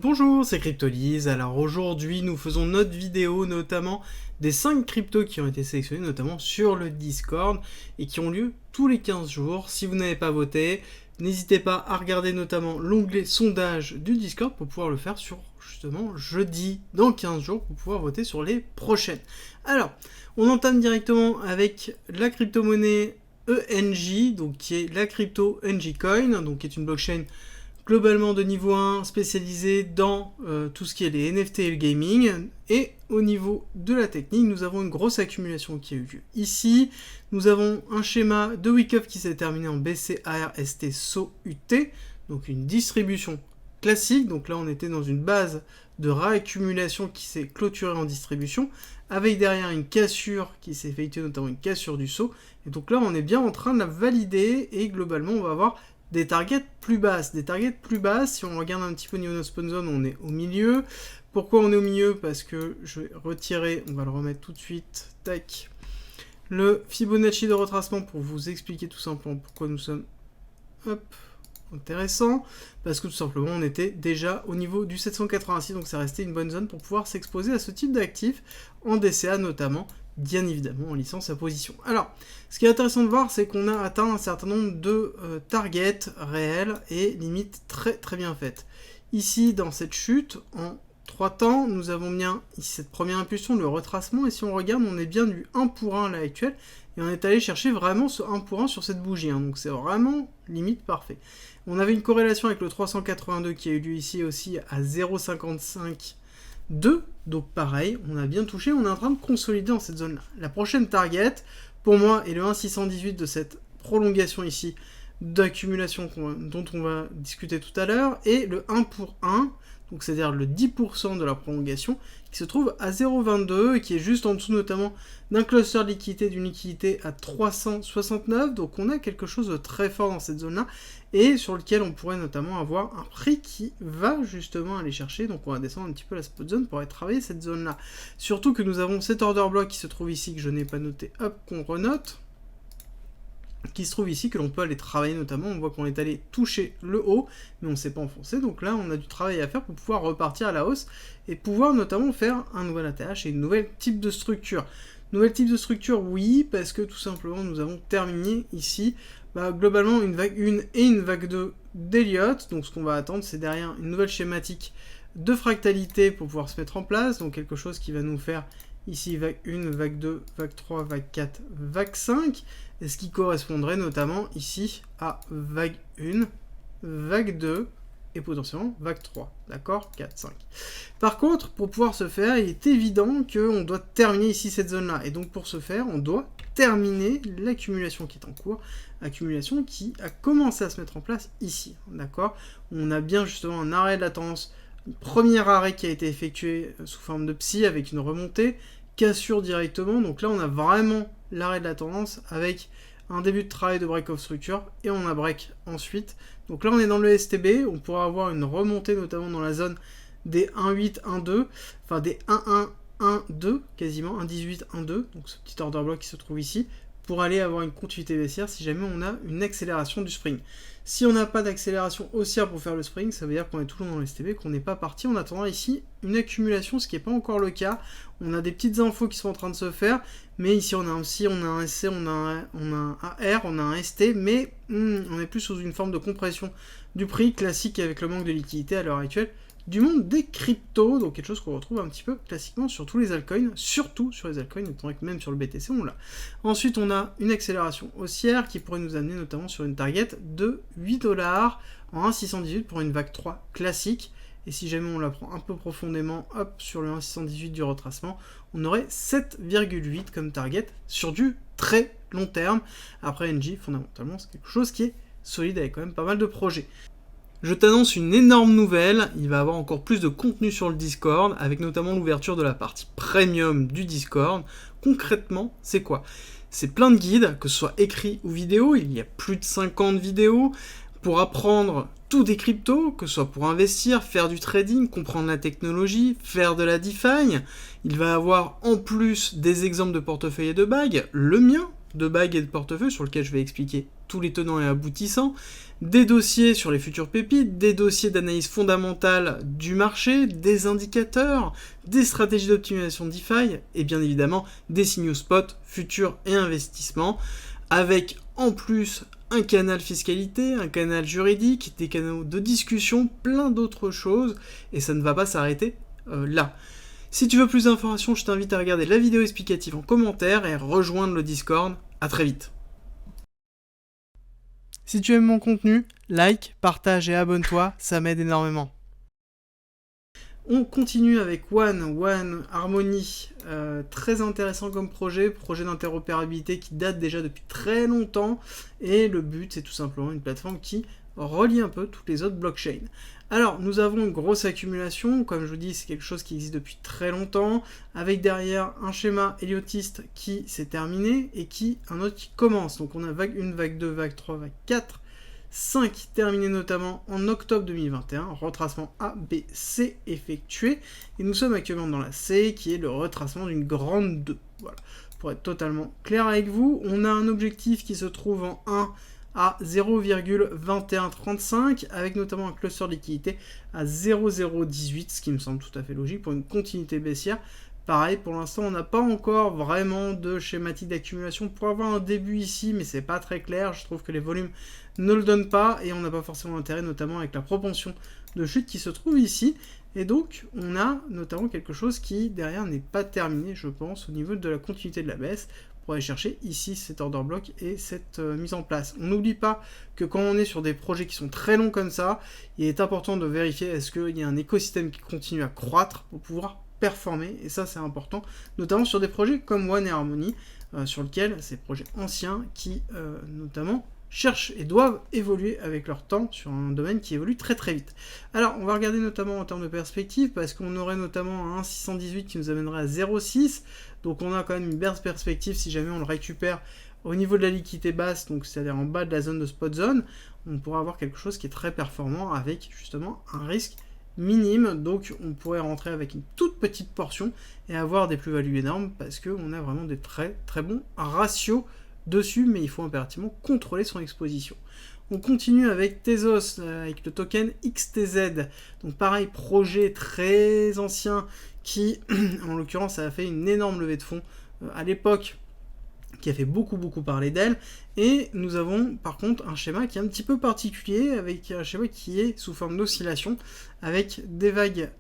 Bonjour, c'est Cryptolyse. Alors aujourd'hui, nous faisons notre vidéo notamment des 5 cryptos qui ont été sélectionnés notamment sur le Discord et qui ont lieu tous les 15 jours. Si vous n'avez pas voté, n'hésitez pas à regarder notamment l'onglet sondage du Discord pour pouvoir le faire sur justement jeudi dans 15 jours pour pouvoir voter sur les prochaines. Alors, on entame directement avec la crypto-monnaie ENJ, donc qui est la crypto NJ Coin, donc qui est une blockchain globalement de niveau 1, spécialisé dans tout ce qui est les NFT et le gaming. Et au niveau de la technique, nous avons une grosse accumulation qui a eu lieu ici. Nous avons un schéma de Wyckoff qui s'est terminé en BCARST SOUT, donc une distribution classique. Donc là, on était dans une base de réaccumulation qui s'est clôturée en distribution, avec derrière une cassure qui s'est effectuée, notamment une cassure du saut. Et donc là, on est bien en train de la valider, et globalement, on va avoir des targets plus basses. Si on regarde un petit peu au niveau de notre spawn zone, on est au milieu. Pourquoi on est au milieu? Parce que je vais retirer, on va le remettre tout de suite, tac, le Fibonacci de retracement pour vous expliquer tout simplement pourquoi nous sommes, hop, intéressant, parce que tout simplement on était déjà au niveau du 786, donc ça restait une bonne zone pour pouvoir s'exposer à ce type d'actifs, en DCA notamment, bien évidemment en licence à position. Alors, ce qui est intéressant de voir, c'est qu'on a atteint un certain nombre de targets réels et limites très très bien faites. Ici, dans cette chute, en 3 temps, nous avons bien ici cette première impulsion, le retracement, et si on regarde, on est bien du 1 pour 1 à l'heure actuelle, et on est allé chercher vraiment ce 1 pour 1 sur cette bougie, hein, donc c'est vraiment limite parfait. On avait une corrélation avec le 382 qui a eu lieu ici aussi à 0,55 2, donc pareil, on a bien touché, on est en train de consolider dans cette zone-là. La prochaine target, pour moi, est le 1,618 de cette prolongation ici d'accumulation dont on va discuter tout à l'heure, et le 1 pour 1, donc c'est-à-dire le 10% de la prolongation, qui se trouve à 0,22 et qui est juste en dessous notamment d'un cluster de liquidité, d'une liquidité à 369, donc on a quelque chose de très fort dans cette zone-là, et sur lequel on pourrait notamment avoir un prix qui va justement aller chercher, donc on va descendre un petit peu la spot zone pour aller travailler cette zone-là. Surtout que nous avons cet order block qui se trouve ici, que je n'ai pas noté, hop, qu'on renote, qui se trouve ici, que l'on peut aller travailler notamment. On voit qu'on est allé toucher le haut, mais on ne s'est pas enfoncé, donc là on a du travail à faire pour pouvoir repartir à la hausse, et pouvoir notamment faire un nouvel ATH et une nouvelle type de structure. Nouvel type de structure, oui, parce que tout simplement nous avons terminé ici, globalement une vague 1 et une vague 2 d'Elliott, donc ce qu'on va attendre c'est derrière une nouvelle schématique de fractalité pour pouvoir se mettre en place, donc quelque chose qui va nous faire ici vague 1, vague 2, vague 3, vague 4, vague 5, et ce qui correspondrait notamment ici à vague 1, vague 2, et potentiellement vague 3, d'accord, 4, 5. Par contre, pour pouvoir se faire, il est évident qu'on doit terminer ici cette zone-là, et donc pour ce faire, on doit terminer l'accumulation qui est en cours, accumulation qui a commencé à se mettre en place ici, d'accord. On a bien justement un arrêt de la tendance, premier arrêt qui a été effectué sous forme de psy avec une remontée, cassure directement, donc là on a vraiment l'arrêt de la tendance avec un début de travail de break of structure et on a break ensuite. Donc là on est dans le STB, on pourra avoir une remontée notamment dans la zone des 1,8, 1,2, enfin des 1,1, 1,2 quasiment, 1,18, 1,2, donc ce petit order block qui se trouve ici, pour aller avoir une continuité baissière si jamais on a une accélération du spring. Si on n'a pas d'accélération haussière pour faire le spring, ça veut dire qu'on est toujours dans le STB, qu'on n'est pas parti en attendant ici une accumulation, ce qui n'est pas encore le cas. On a des petites infos qui sont en train de se faire, mais ici on a un SI, on a un SC, on a un AR, on a un ST, mais on est plus sous une forme de compression du prix classique avec le manque de liquidité à l'heure actuelle du monde des cryptos, donc quelque chose qu'on retrouve un petit peu classiquement sur tous les altcoins, surtout sur les altcoins, étant que même sur le BTC on l'a. Ensuite on a une accélération haussière qui pourrait nous amener notamment sur une target de 8$ en 1,618 pour une vague 3 classique, et si jamais on la prend un peu profondément, hop, sur le 1,618 du retracement, on aurait 7,8 comme target sur du très long terme. Après NJ, fondamentalement, c'est quelque chose qui est solide avec quand même pas mal de projets. Je t'annonce une énorme nouvelle, il va y avoir encore plus de contenu sur le Discord, avec notamment l'ouverture de la partie premium du Discord. Concrètement, c'est quoi? C'est plein de guides, que ce soit écrits ou vidéo, il y a plus de 50 vidéos, pour apprendre tout des cryptos, que ce soit pour investir, faire du trading, comprendre la technologie, faire de la DeFi. Il va y avoir en plus des exemples de portefeuille et de bagues, le mien, de bagues et de portefeuille, sur lequel je vais expliquer tous les tenants et aboutissants, des dossiers sur les futures pépites, des dossiers d'analyse fondamentale du marché, des indicateurs, des stratégies d'optimisation DeFi et bien évidemment des signaux spot, futurs et investissements, avec en plus un canal fiscalité, un canal juridique, des canaux de discussion, plein d'autres choses, et ça ne va pas s'arrêter là. Si tu veux plus d'informations, je t'invite à regarder la vidéo explicative en commentaire et à rejoindre le Discord. À très vite. Si tu aimes mon contenu, like, partage et abonne-toi, ça m'aide énormément. On continue avec One Harmony, très intéressant comme projet d'interopérabilité qui date déjà depuis très longtemps, et le but c'est tout simplement une plateforme qui relie un peu toutes les autres blockchains. Alors, nous avons une grosse accumulation, comme je vous dis, c'est quelque chose qui existe depuis très longtemps, avec derrière un schéma héliotiste qui s'est terminé, et un autre qui commence. Donc on a vague 1, vague 2, vague 3, vague 4, 5 terminés notamment en octobre 2021, retracement A, B, C effectué, et nous sommes actuellement dans la C, qui est le retracement d'une grande 2. Voilà, pour être totalement clair avec vous, on a un objectif qui se trouve en 1, à 0,2135 avec notamment un cluster de liquidité à 0,018, ce qui me semble tout à fait logique pour une continuité baissière. Pareil, pour l'instant, on n'a pas encore vraiment de schématique d'accumulation pour avoir un début ici, mais c'est pas très clair. Je trouve que les volumes ne le donnent pas et on n'a pas forcément d'intérêt, notamment avec la propension de chute qui se trouve ici. Et donc, on a notamment quelque chose qui, derrière, n'est pas terminé, je pense, au niveau de la continuité de la baisse, pour aller chercher ici cet order block et cette mise en place. On n'oublie pas que quand on est sur des projets qui sont très longs comme ça, il est important de vérifier est-ce qu'il y a un écosystème qui continue à croître pour pouvoir performer, et ça c'est important, notamment sur des projets comme One et Harmony, sur lesquels ces projets anciens qui notamment cherchent et doivent évoluer avec leur temps sur un domaine qui évolue très très vite. Alors on va regarder notamment en termes de perspective, parce qu'on aurait notamment un 1,618 qui nous amènerait à 0,6, donc on a quand même une belle perspective si jamais on le récupère au niveau de la liquidité basse, donc c'est-à-dire en bas de la zone de spot zone, on pourra avoir quelque chose qui est très performant avec justement un risque minime, donc on pourrait rentrer avec une toute petite portion et avoir des plus-values énormes parce qu'on a vraiment des très très bons ratios dessus, mais il faut impérativement contrôler son exposition. On continue avec Tezos, avec le token XTZ, donc pareil, projet très ancien qui, en l'occurrence, a fait une énorme levée de fonds à l'époque, qui a fait beaucoup parler d'elle, et nous avons par contre un schéma qui est un petit peu particulier, avec un schéma qui est sous forme d'oscillation, avec des vagues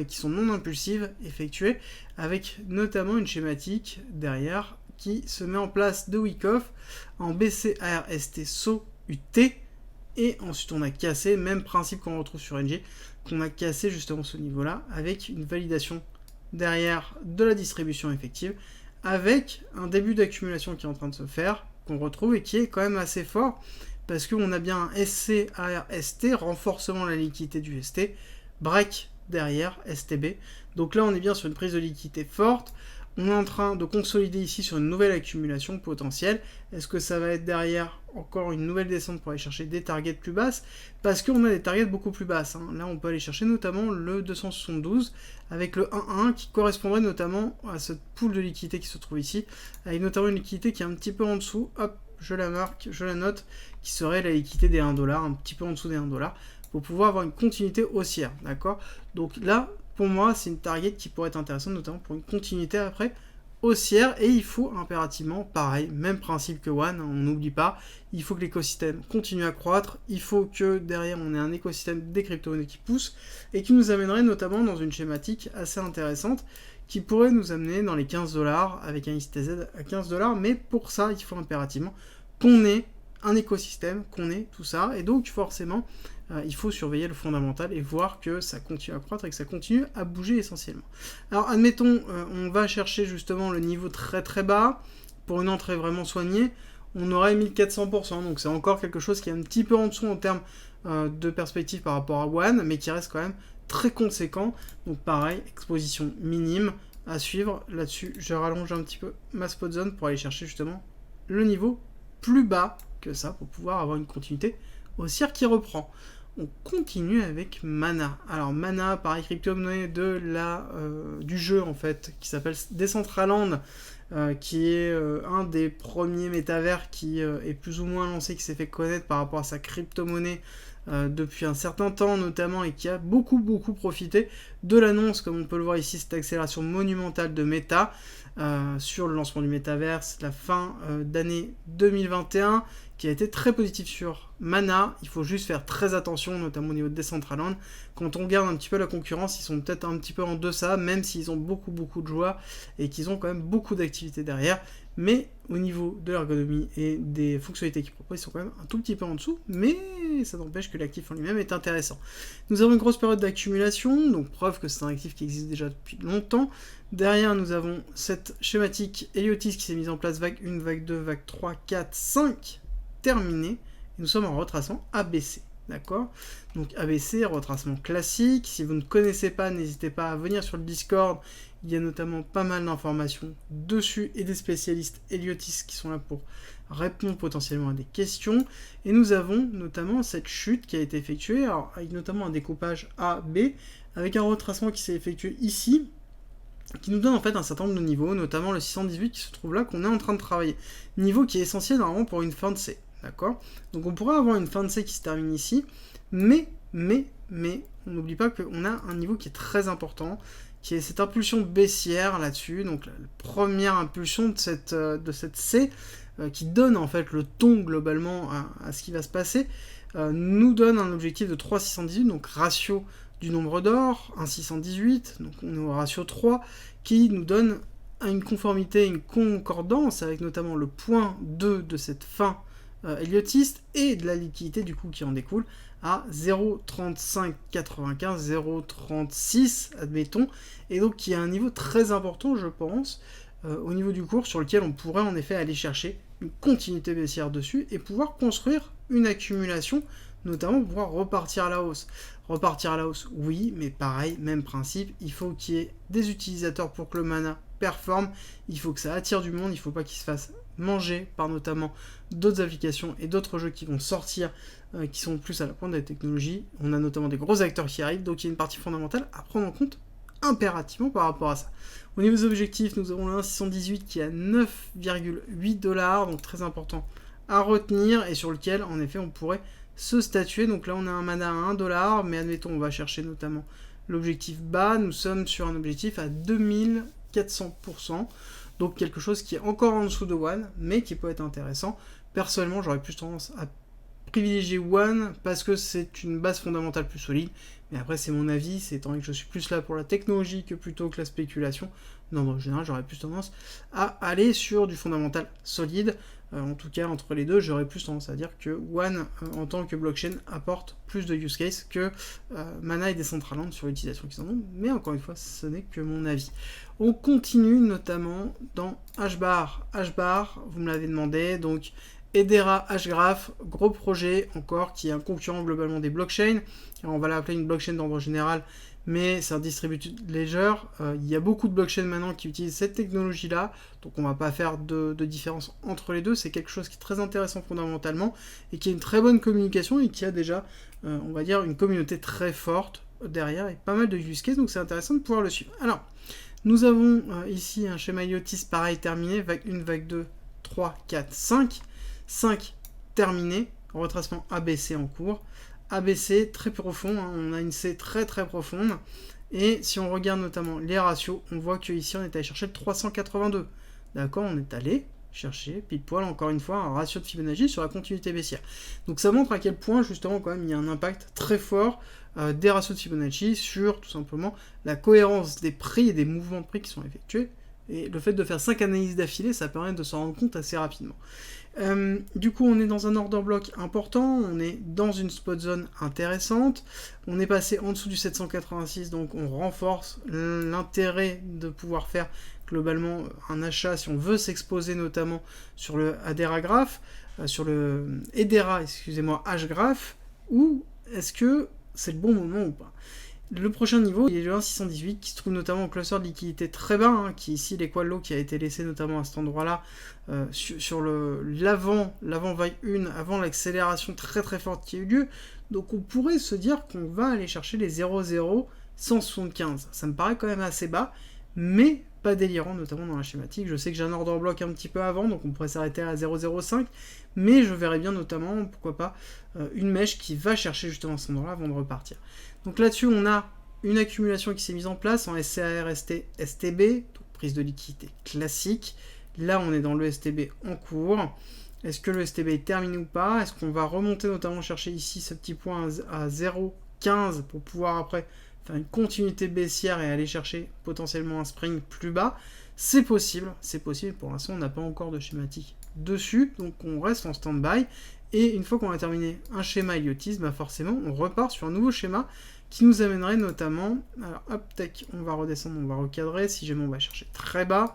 qui sont non impulsives effectuées, avec notamment une schématique derrière qui se met en place de Wyckoff en BCARST SO UT, et ensuite on a cassé, même principe qu'on retrouve sur NG, qu'on a cassé justement ce niveau-là, avec une validation derrière de la distribution effective, avec un début d'accumulation qui est en train de se faire, qu'on retrouve et qui est quand même assez fort, parce qu'on a bien un SC-ARST, renforcement de la liquidité du ST, break derrière STB. Donc là on est bien sur une prise de liquidité forte, on est en train de consolider ici sur une nouvelle accumulation potentielle. Est-ce que ça va être derrière encore une nouvelle descente pour aller chercher des targets plus basses? Parce qu'on a des targets beaucoup plus basses. Là, on peut aller chercher notamment le 272 avec le 1.1 qui correspondrait notamment à cette pool de liquidité qui se trouve ici, avec notamment une liquidité qui est un petit peu en dessous. Hop, je la marque, je la note, qui serait la liquidité des 1$, un petit peu en dessous des 1$, pour pouvoir avoir une continuité haussière. D'accord? Donc là, pour moi, c'est une target qui pourrait être intéressante, notamment pour une continuité après haussière, et il faut impérativement, pareil, même principe que One, on n'oublie pas, il faut que l'écosystème continue à croître, il faut que derrière on ait un écosystème des crypto-monnaies qui pousse, et qui nous amènerait notamment dans une schématique assez intéressante, qui pourrait nous amener dans les 15$, avec un XTZ à 15$, mais pour ça, il faut impérativement qu'on ait un écosystème, qu'on ait tout ça, et donc forcément, il faut surveiller le fondamental et voir que ça continue à croître et que ça continue à bouger essentiellement. Alors admettons, on va chercher justement le niveau très très bas, pour une entrée vraiment soignée, on aurait 1400%, donc c'est encore quelque chose qui est un petit peu en dessous en termes de perspective par rapport à One, mais qui reste quand même très conséquent, donc pareil, exposition minime à suivre là-dessus. Je rallonge un petit peu ma spot zone pour aller chercher justement le niveau plus bas que ça, pour pouvoir avoir une continuité haussière qui reprend. On continue avec Mana. Alors Mana, pareil, crypto-monnaie du jeu en fait, qui s'appelle Decentraland, qui est un des premiers métavers qui est plus ou moins lancé, qui s'est fait connaître par rapport à sa crypto-monnaie depuis un certain temps notamment, et qui a beaucoup profité de l'annonce, comme on peut le voir ici, cette accélération monumentale de Meta sur le lancement du métaverse, la fin d'année 2021, qui a été très positif sur Mana. Il faut juste faire très attention, notamment au niveau de Decentraland. Quand on regarde un petit peu la concurrence, ils sont peut-être un petit peu en deçà, même s'ils ont beaucoup de joueurs et qu'ils ont quand même beaucoup d'activités derrière. Mais au niveau de l'ergonomie et des fonctionnalités qu'ils proposent, ils sont quand même un tout petit peu en dessous, mais ça n'empêche que l'actif en lui-même est intéressant. Nous avons une grosse période d'accumulation, donc preuve que c'est un actif qui existe déjà depuis longtemps. Derrière, nous avons cette schématique Heliotis qui s'est mise en place, vague 1, vague 2, vague 3, 4, 5, terminée. Et nous sommes en retracement ABC. D'accord? Donc ABC, retracement classique. Si vous ne connaissez pas, n'hésitez pas à venir sur le Discord. Il y a notamment pas mal d'informations dessus et des spécialistes Heliotis qui sont là pour répondre potentiellement à des questions. Et nous avons notamment cette chute qui a été effectuée, alors, avec notamment un découpage A, B, avec un retracement qui s'est effectué ici, qui nous donne en fait un certain nombre de niveaux, notamment le 618 qui se trouve là, qu'on est en train de travailler. Niveau qui est essentiel normalement pour une fin de C. D'accord? Donc on pourrait avoir une fin de C qui se termine ici, mais on n'oublie pas qu'on a un niveau qui est très important, qui est cette impulsion baissière là-dessus, donc la première impulsion de cette C, qui donne en fait le ton globalement à ce qui va se passer, nous donne un objectif de 3,618, donc ratio du nombre d'or, 1,618, donc on est au ratio 3, qui nous donne une conformité, une concordance avec notamment le point 2 de cette fin héliotiste et de la liquidité du coup qui en découle à 0,3595, 0,36 admettons, et donc qui a un niveau très important je pense au niveau du cours sur lequel on pourrait en effet aller chercher une continuité baissière dessus et pouvoir construire une accumulation, notamment pour pouvoir repartir à la hausse. Repartir à la hausse, oui, mais pareil, même principe, il faut qu'il y ait des utilisateurs pour que le mana performe, il faut que ça attire du monde, il ne faut pas qu'il se fasse manger par notamment d'autres applications et d'autres jeux qui vont sortir, qui sont plus à la pointe de la technologie. On a notamment des gros acteurs qui arrivent, donc il y a une partie fondamentale à prendre en compte impérativement par rapport à ça. Au niveau des objectifs, nous avons le 1,618 qui est à 9,8 $, donc très important à retenir, et sur lequel en effet on pourrait se statuer. Donc là on a un mana à 1 $, mais admettons on va chercher notamment l'objectif bas, nous sommes sur un objectif à 2400%, donc quelque chose qui est encore en dessous de One, mais qui peut être intéressant. Personnellement j'aurais plus tendance à privilégier One parce que c'est une base fondamentale plus solide, mais après c'est mon avis, c'est étant donné que je suis plus là pour la technologie que plutôt que la spéculation. Non, en général j'aurais plus tendance à aller sur du fondamental solide. En tout cas, entre les deux, j'aurais plus tendance à dire que One, en tant que blockchain, apporte plus de use case que Mana et Decentraland sur l'utilisation qu'ils en ont. Mais encore une fois, ce n'est que mon avis. On continue notamment dans HBAR. HBAR, vous me l'avez demandé, donc Hedera Hgraph, gros projet encore, qui est un concurrent globalement des blockchains. Alors, on va l'appeler une blockchain d'ordre général, mais c'est un distributed ledger. Il y a beaucoup de blockchains maintenant qui utilisent cette technologie-là, donc on ne va pas faire de différence entre les deux. C'est quelque chose qui est très intéressant fondamentalement, et qui a une très bonne communication, et qui a déjà, on va dire, une communauté très forte derrière, et pas mal de use cases, donc c'est intéressant de pouvoir le suivre. Alors, nous avons ici un schéma Heliotis pareil terminé, vague 1, vague 2, 3, 4, 5. 5 terminé, retracement ABC en cours. ABC très profond, hein, on a une C très profonde, et si on regarde notamment les ratios, on voit qu'ici on est allé chercher le 382, d'accord, on est allé chercher pile poil encore une fois un ratio de Fibonacci sur la continuité baissière, donc ça montre à quel point justement quand même il y a un impact très fort des ratios de Fibonacci sur tout simplement la cohérence des prix et des mouvements de prix qui sont effectués, et le fait de faire 5 analyses d'affilée, ça permet de s'en rendre compte assez rapidement. Du coup on est dans un order block important, on est dans une spot zone intéressante, on est passé en dessous du 786, donc on renforce l'intérêt de pouvoir faire globalement un achat si on veut s'exposer notamment sur le Hedera Graph, sur le Hedera, excusez-moi, Hgraph, ou est-ce que c'est le bon moment ou pas? Le prochain niveau, il est le 1,618 qui se trouve notamment au cluster de liquidité très bas, hein, qui est ici l'équal low qui a été laissé notamment à cet endroit-là, sur l'avant vague 1, avant l'accélération très forte qui a eu lieu. Donc on pourrait se dire qu'on va aller chercher les 0,0175. Ça me paraît quand même assez bas, mais pas délirant, notamment dans la schématique. Je sais que j'ai un order block un petit peu avant, donc on pourrait s'arrêter à 0,05, mais je verrais bien notamment, pourquoi pas, une mèche qui va chercher justement cet endroit-là avant de repartir. Donc là-dessus, on a une accumulation qui s'est mise en place en SCAR STB, donc prise de liquidité classique. Là, on est dans le STB en cours. Est-ce que le STB est terminé ou pas? Est-ce qu'on va remonter notamment chercher ici ce petit point à 0,15 pour pouvoir après faire une continuité baissière et aller chercher potentiellement un spring plus bas? C'est possible. Pour l'instant, on n'a pas encore de schématique dessus, donc on reste en stand-by. Et une fois qu'on a terminé un schéma Elliottisme, forcément, on repart sur un nouveau schéma qui nous amènerait notamment... Alors, hop, tac, on va redescendre, on va recadrer. Si jamais on va chercher très bas...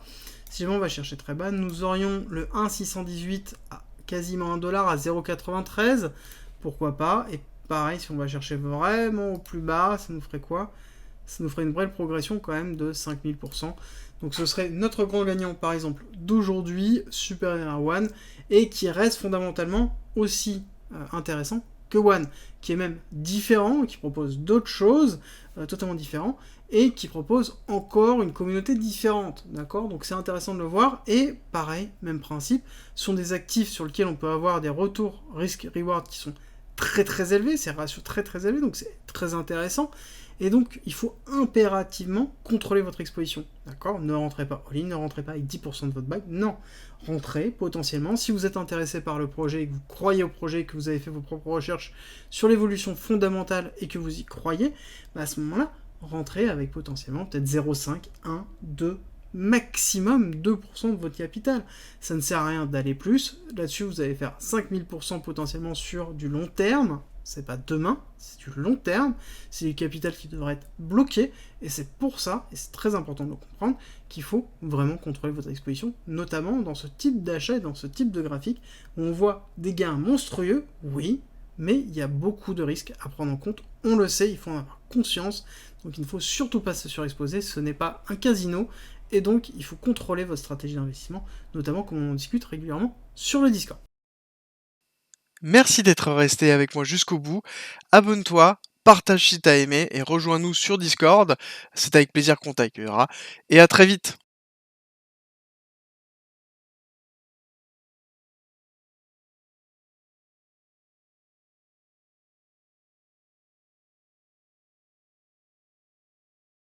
nous aurions le 1,618 à quasiment $1 à 0,93. Pourquoi pas? Et pareil, si on va chercher vraiment au plus bas, ça nous ferait quoi? Ça nous ferait une belle progression quand même de 5000%. Donc ce serait notre grand gagnant, par exemple, d'aujourd'hui, supérieur à One, et qui reste fondamentalement aussi intéressant que One, qui est même différent, qui propose d'autres choses, totalement différents, et qui propose encore une communauté différente, d'accord? Donc c'est intéressant de le voir, et pareil, même principe, ce sont des actifs sur lesquels on peut avoir des retours risk-reward qui sont très très élevés, c'est ratio très très élevé, donc c'est très intéressant, et donc il faut impérativement contrôler votre exposition, d'accord? Ne rentrez pas all-in, ne rentrez pas avec 10% de votre bag, non, rentrez potentiellement, si vous êtes intéressé par le projet, et que vous croyez au projet, que vous avez fait vos propres recherches sur l'évolution fondamentale et que vous y croyez, bah à ce moment-là, rentrez avec potentiellement peut-être 0,5, 1, 2, maximum 2% de votre capital. Ça ne sert à rien d'aller plus. Là-dessus, vous allez faire 5000% potentiellement sur du long terme. C'est pas demain, c'est du long terme. C'est du capital qui devrait être bloqué. Et c'est pour ça, et c'est très important de le comprendre, qu'il faut vraiment contrôler votre exposition, notamment dans ce type d'achat et dans ce type de graphique où on voit des gains monstrueux, oui, mais il y a beaucoup de risques à prendre en compte. On le sait, il faut en avoir conscience. Donc il ne faut surtout pas se surexposer, ce n'est pas un casino, et donc il faut contrôler votre stratégie d'investissement, notamment comme on en discute régulièrement sur le Discord. Merci d'être resté avec moi jusqu'au bout. Abonne-toi, partage si t'as aimé et rejoins-nous sur Discord. C'est avec plaisir qu'on t'accueillera. Et à très vite.